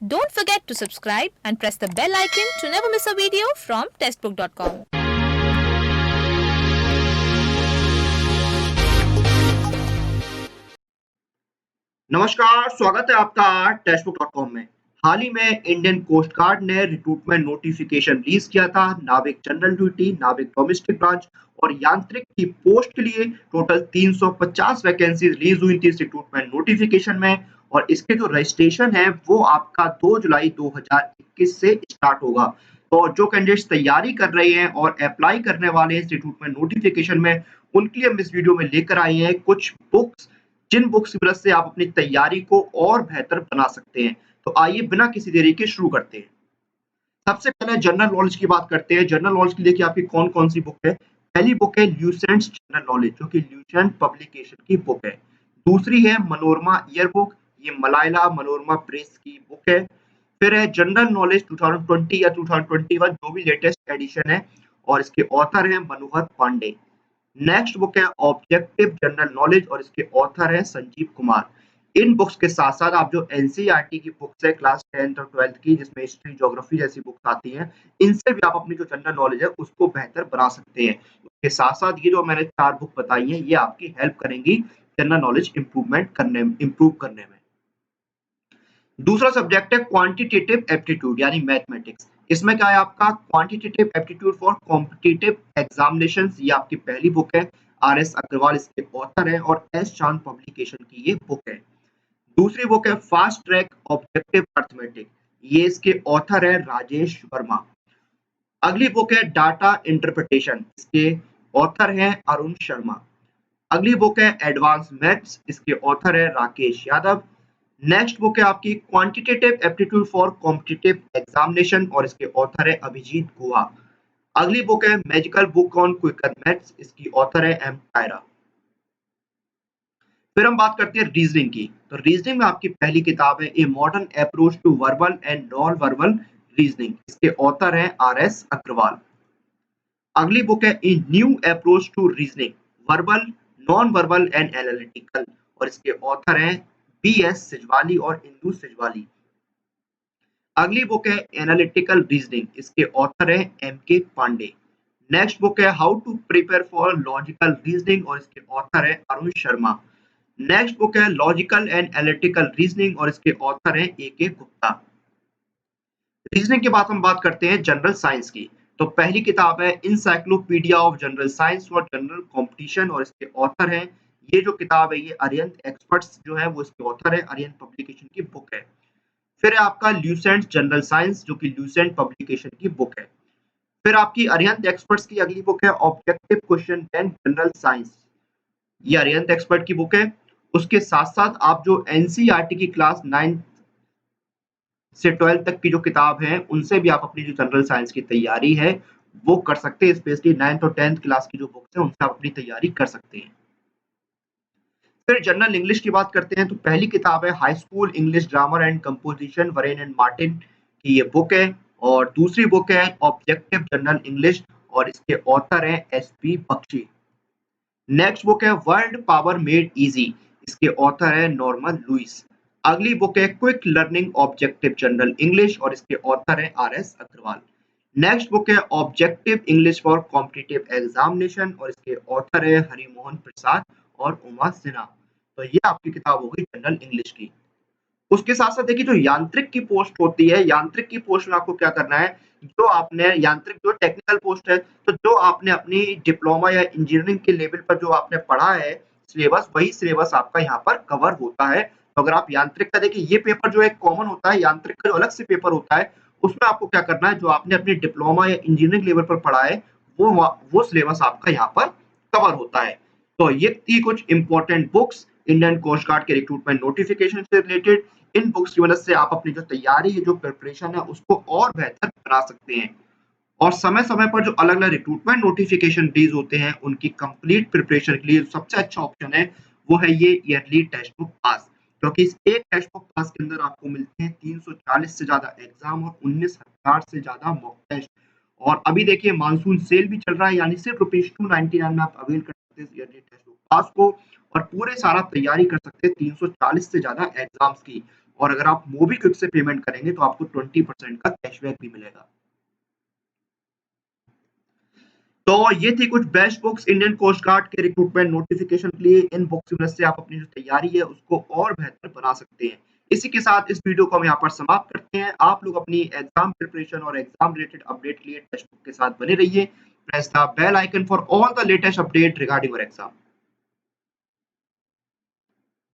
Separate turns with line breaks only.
Don't forget to subscribe and press the bell icon to never miss a video from testbook.com.
नमस्कार, स्वागत है आपका टेस्टबुक.com में। हाल ही में इंडियन कोस्ट गार्ड ने रिक्रूटमेंट नोटिफिकेशन रिलीज किया था। नाविक जनरल ड्यूटी, नाविक डोमेस्टिक ब्रांच और यांत्रिक की पोस्ट के लिए टोटल 350 वैकेंसी रिलीज हुई थी इस रिक्रूटमेंट नोटिफिकेशन में और इसके जो रजिस्ट्रेशन है वो आपका 2 जुलाई 2021 से स्टार्ट होगा। तो जो कैंडिडेट्स तैयारी कर रहे हैं और अप्लाई करने वाले हैं इस रिक्रूटमेंट नोटिफिकेशन में, उनके लिए हम इस वीडियो में लेकर आए हैं कुछ बुक्स, जिन बुक्स की मदद से आप अपनी तैयारी को और बेहतर बना सकते हैं। तो आइए बिना किसी देरी के शुरू करते हैं। सबसे पहले जनरल नॉलेज की बात करते हैं। जनरल नॉलेज के लिए देखिए आपकी कौन-कौन सी बुक है। पहली बुक है ल्यूसेंट्स जनरल नॉलेज, जो कि ल्यूसेंट पब्लिकेशन की बुक है। दूसरी है मनोरमा ईयर बुक, ये मलायाला मनोरमा प्रेस की बुक है। फिर है जनरल नॉलेज 2020 या 2021 जो भी लेटेस्ट एडिशन है और इसके ऑथर हैं मनोहर पांडे। नेक्स्ट बुक है ऑब्जेक्टिव जनरल नॉलेज और इसके ऑथर है संजीव कुमार। इन बुक्स के साथ साथ आप जो एनसीईआरटी की बुक्स है क्लास 10th और 12th की, जिसमें हिस्ट्री ज्योग्राफी जैसी बुक्स आती हैं, इनसे भी आप अपनी जो जनरल नॉलेज है उसको बेहतर बना सकते हैं। उसके साथ साथ ये जो मैंने 4 बुक बताई हैं, ये आपकी हेल्प करेंगी जनरल नॉलेज इम्प्रूव करने में। दूसरा सब्जेक्ट है क्वांटिटेटिव एप्टीट्यूड यानी मैथमेटिक्स। इसमें क्या है आपका quantitative aptitude for competitive examinations, ये आपकी पहली बुक है। आर.एस. अग्रवाल इसके ऑथर है और एस चांद पब्लिकेशन की ये बुक है। दूसरी बुक है फास्ट ट्रैक ऑब्जेक्टिव अर्थमेटिक, ये इसके ऑथर है राजेश वर्मा। अगली बुक है डाटा इंटरप्रिटेशन, इसके ऑथर हैं अरुण शर्मा। अगली बुक है एडवांस मैथ्स, इसके ऑथर है राकेश यादव। नेक्स्ट बुक है आपकी quantitative aptitude for competitive examination और इसके ऑथर है अभिजीत गुहा। अगली बुक है magical book on quicker maths, इसकी ऑथर है एम टायरा। फिर हम बात करते हैं रीजनिंग की। तो रीजनिंग में आपकी पहली किताब है a modern approach to verbal and non verbal reasoning, इसके ऑथर है आर.एस. अग्रवाल। अगली बुक है a new approach to reasoning verbal, non verbal and analytical और इसके ऑथर हैं बी.एस. सिजवाली और इंदु सिजवाली। अगली बुक है एनालिटिकल रीजनिंग, इसके ऑथर हैं एम.के. पांडे। नेक्स्ट बुक है how to prepare for logical reasoning और इसके ऑथर है अरुण शर्मा। नेक्स्ट बुक है लॉजिकल एंड एनालिटिकल रीजनिंग और इसके ऑथर हैं ए.के. गुप्ता। रीजनिंग के बाद हम बात करते हैं जनरल साइंस की। तो पहली किताब है encyclopedia of general science for general competition और इसके ऑथर हैं, ये जो किताब है ये अरिहंत एक्सपर्ट्स जो है वो इसके ऑथर है, अरिहंत पब्लिकेशन की बुक है। फिर है आपका ल्यूसेंट जनरल साइंस, जो कि ल्यूसेंट पब्लिकेशन की बुक है। फिर आपकी अरिहंत एक्सपर्ट्स की अगली बुक है objective question bank general science, ये अरिहंत एक्सपर्ट की बुक है। उसके साथ साथ आप जो एनसीईआरटी की क्लास 9 से 12 तक की जो किताब है, उनसे भी आप अपनी जो जनरल साइंस की तैयारी है, वो कर सकते हैं। स्पेशली 9th और 10th क्लास की जो बुक्स हैं, उनसे आप अपनी तैयारी कर सकते हैं। फिर जनरल इंग्लिश की बात करते हैं, तो पहली किताब है high school English grammar and composition Varane and Martin की ये बुक है और दूसरी बुक है ऑब्जेक्टिव जनरल इंग्लिश और इसके ऑथर हैं एस.पी. बख्शी। नेक्स्ट बुक है वर्ल्ड पावर मेड इजी, इसके ऑथर है नॉर्मन लुइस। अगली बुक है quick learning objective general English और इसके ऑथर है आर.एस. अग्रवाल। नेक्स्ट बुक है objective English for competitive examination और इसके ऑथर है हरिमोहन प्रसाद और उमा सिन्हा। तो ये आपकी किताब होगी जनरल इंग्लिश की। उसके साथ-साथ देखिए जो यांत्रिक की पोस्ट होती है, यांत्रिक की पोस्ट में आपको क्या करना है, जो आपने यांत्रिक जो टेक्निकल पोस्ट है, तो जो आपने अपनी डिप्लोमा या इंजीनियरिंग के लेवल पर जो आपने पढ़ा है सिलेबस, वही सिलेबस आपका यहाँ पर कवर होता है। तो अगर आप यांत्रिक का देखिए ये पेपर जो है कॉमन होता है, यांत्रिक का जो अलग से पेपर होता है, उसमें आपको क्या करना है, जो आपने अपनी डिप्लोमा या इंजीनियरिंग लेवल पर पढ़ा है, वो सिलेबस आपका यहाँ पर कवर होता है। तो ये थी कुछ important books Indian Coast Guard के रिक्रूटमेंट नोटिफिकेशन से रिलेटेड। इन बुक्स की मदद से आप अपनी जो तैयारी है, जो प्रिपरेशन है, उसको और बेहतर बना सकते हैं और समय-समय पर जो अलग-अलग रिक्रूटमेंट नोटिफिकेशन रिलीज होते हैं, उनकी कंप्लीट प्रिपरेशन के लिए सबसे अच्छा ऑप्शन है, वो है ये ईयरली टेक्स्ट बुक पास, क्योंकि इस एक टेक्स्ट बुक पास के अंदर आपको मिलते हैं 340 से ज़्यादा एग्जाम और 19,000 से ज़्यादा मॉक टेस्ट। और अभी देखिए मानसून सेल भी चल रहा है, यानी सिर्फ ₹299 में आप अवेल कर सकते हैं इस ईयरली टेक्स्ट बुक पास को और पूरे साल आप तैयारी कर सकते हैं 340 से ज्यादा एग्जाम्स की। और अगर आप मोबीक्विक से पेमेंट करेंगे तो आपको 20% का कैशबैक भी मिलेगा। तो ये थी कुछ best books Indian Coast Guard के रिक्रूटमेंट नोटिफिकेशन के लिए। इन बुक्स की मदद से आप अपनी जो तैयारी है उसको और बेहतर बना सकते हैं। इसी के साथ इस वीडियो को हम यहाँ पर समाप्त करते हैं। आप लोग अपनी एग्जाम प्रिपरेशन और एग्जाम रिलेटेड अपडेट के लिए टेक्स्ट बुक के साथ बने रहिए। Press the bell icon for all the latest update regarding your exam.